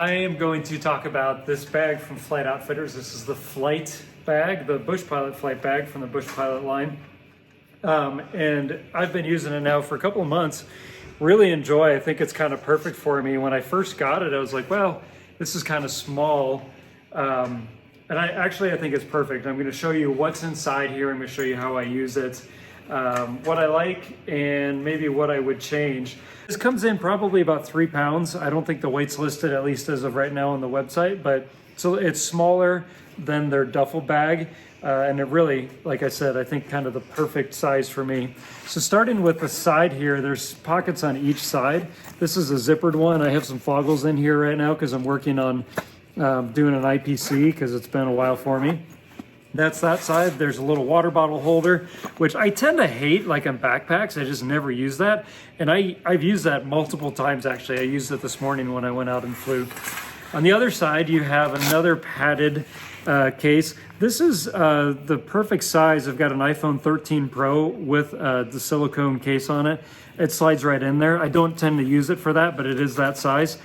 I am going to talk about this bag from Flight Outfitters. This is the Flight bag, the Bush Pilot Flight bag from the Bush Pilot line. And I've been using it now for a couple of months. Really enjoy. I think it's kind of perfect for me. When I first got it, I was like, well, this is kind of small. And I think it's perfect. I'm going to show you what's inside here. I'm going to show you how I use it, what I like, and maybe what I would change. This comes in probably about 3 pounds. I don't think the weight's listed, at least as of right now on the website, but so it's smaller than their duffel bag. And it really, like I said, I think kind of the perfect size for me. So starting with the side here, there's pockets on each side. This is a zippered one. I have some foggles in here right now because I'm working on doing an IPC because it's been a while for me. That's that side. There's a little water bottle holder, which I tend to hate, like in backpacks. I just never use that. And I've used that multiple times, actually. I used it this morning when I went out and flew. On the other side, you have another padded case. This is the perfect size. I've got an iPhone 13 Pro with the silicone case on it. It slides right in there. I don't tend to use it for that, but it is that size.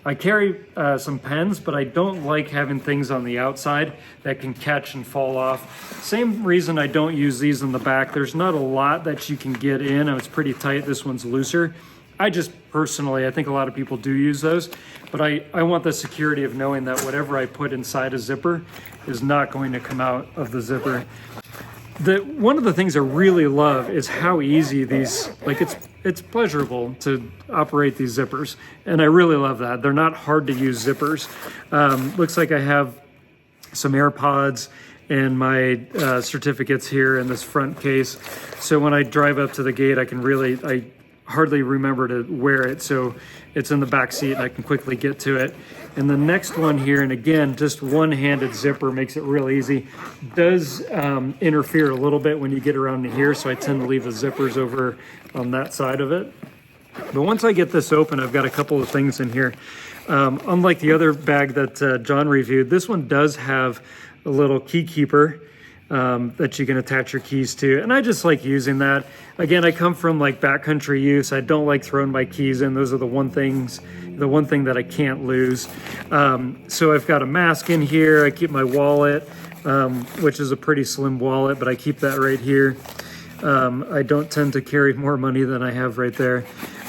I carry some pens, but I don't like having things on the outside that can catch and fall off. Same reason I don't use these in the back. There's not a lot that you can get in. It's pretty tight. This one's looser. I just personally, I think a lot of people do use those, but I want the security of knowing that whatever I put inside a zipper is not going to come out of the zipper. One of the things I really love is how easy these, like it's pleasurable to operate these zippers, and I really love that. They're not hard to use zippers. Looks like I have some AirPods and my certificates here in this front case. So when I drive up to the gate, I hardly remember to wear it, so it's in the back seat and I can quickly get to it. And the next one here, and again, just one-handed zipper makes it real easy. Does interfere a little bit when you get around to here, so I tend to leave the zippers over on that side of it. But once I get this open, I've got a couple of things in here. Unlike the other bag that John reviewed, this one does have a little key keeper that you can attach your keys to, and I just like using that. Again, I come from like backcountry use. I don't like throwing my keys in. Those are the one thing that I can't lose. So I've got a mask in here. I keep my wallet, which is a pretty slim wallet, but I keep that right here. I don't tend to carry more money than I have right there.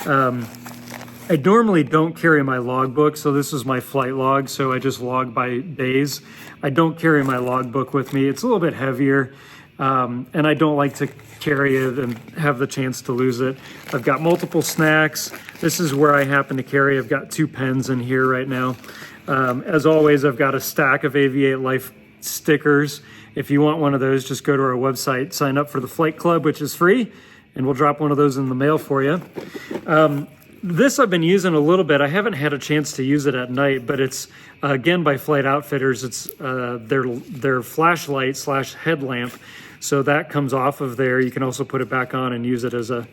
I normally don't carry my logbook, so this is my flight log, so I just log by days. I don't carry my logbook with me. It's a little bit heavier, and I don't like to carry it and have the chance to lose it. I've got multiple snacks. This is where I happen to carry. I've got 2 pens in here right now. As always, I've got a stack of Aviate Life stickers. If you want one of those, just go to our website, sign up for the Flight Club, which is free, and we'll drop one of those in the mail for you. This I've been using a little bit. I haven't had a chance to use it at night, but it's again by Flight Outfitters. It's their flashlight / headlamp. So that comes off of there. You can also put it back on and use it as a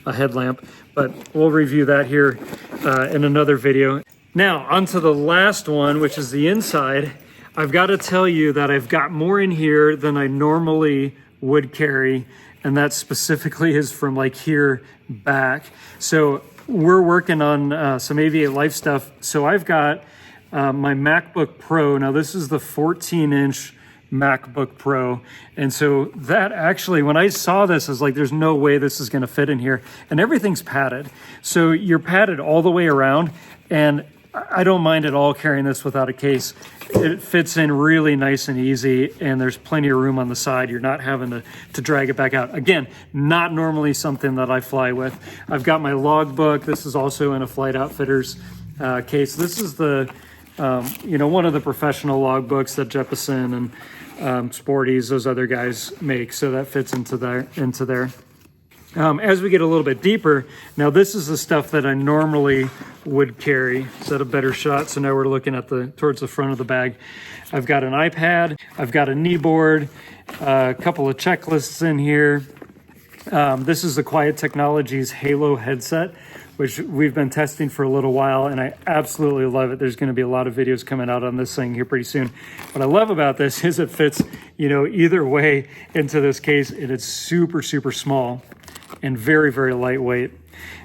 headlamp, but we'll review that here in another video. Now onto the last one, which is the inside. I've got to tell you that I've got more in here than I normally would carry, and that specifically is from like here back. So we're working on some Aviate Life stuff. So I've got my MacBook Pro. Now this is the 14-inch MacBook Pro. And so that actually, when I saw this, I was like, there's no way this is gonna fit in here. And everything's padded. So you're padded all the way around, and I don't mind at all carrying this without a case. It fits in really nice and easy, and there's plenty of room on the side. You're not having to drag it back out. Again, not normally something that I fly with. I've got my logbook. This is also in a Flight Outfitters case. This is the, one of the professional logbooks that Jeppesen and Sporties, those other guys make. So that fits into there. As we get a little bit deeper, now this is the stuff that I normally would carry. Is that a better shot? So now we're looking at towards the front of the bag. I've got an iPad, I've got a knee board, a couple of checklists in here. This is the Quiet Technologies Halo headset, which we've been testing for a little while, and I absolutely love it. There's going to be a lot of videos coming out on this thing here pretty soon. What I love about this is it fits, either way into this case, and it's super, super small and very, very lightweight.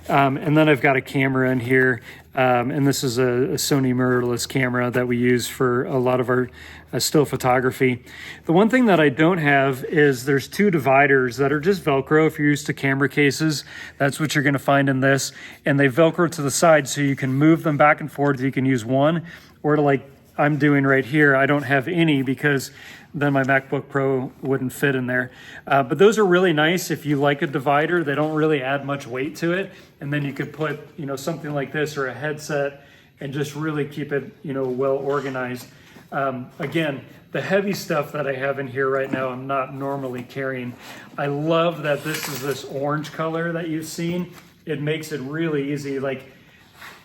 And then I've got a camera in here, and this is a Sony mirrorless camera that we use for a lot of our still photography. The one thing that I don't have is there's two dividers that are just Velcro. If you're used to camera cases, that's what you're going to find in this. And they Velcro to the side so you can move them back and forth. You can use one, or like I'm doing right here, I don't have any because then my MacBook Pro wouldn't fit in there. But those are really nice if you like a divider. They don't really add much weight to it. And then you could put, something like this or a headset and just really keep it, well organized. Again, the heavy stuff that I have in here right now, I'm not normally carrying. I love that this is this orange color that you've seen. It makes it really easy. Like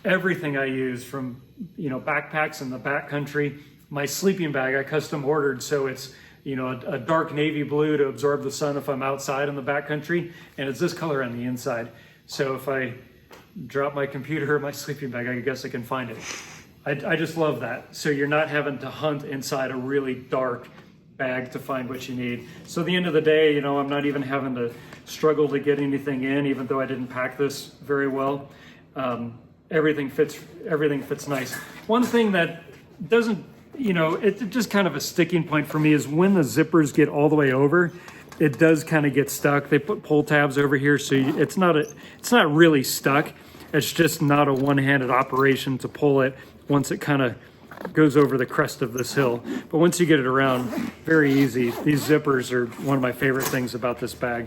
everything I use from, backpacks in the backcountry, my sleeping bag I custom ordered, so it's a dark navy blue to absorb the sun if I'm outside in the backcountry, and it's this color on the inside. So if I drop my computer or my sleeping bag, I guess I can find it. I just love that. So you're not having to hunt inside a really dark bag to find what you need. So at the end of the day, I'm not even having to struggle to get anything in, even though I didn't pack this very well. Everything fits nice. One thing that doesn't, it's just kind of a sticking point for me is when the zippers get all the way over, it does kind of get stuck. They put pull tabs over here, so it's not really stuck. It's just not a one-handed operation to pull it once it kind of goes over the crest of this hill. But once you get it around, very easy. These zippers are one of my favorite things about this bag.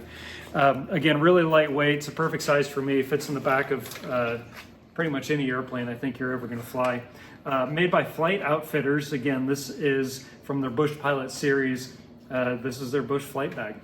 Again, really lightweight. It's a perfect size for me. Fits in the back of pretty much any airplane I think you're ever going to fly. Made by Flight Outfitters. Again, this is from their Bush Pilot series. This is their Bush flight bag.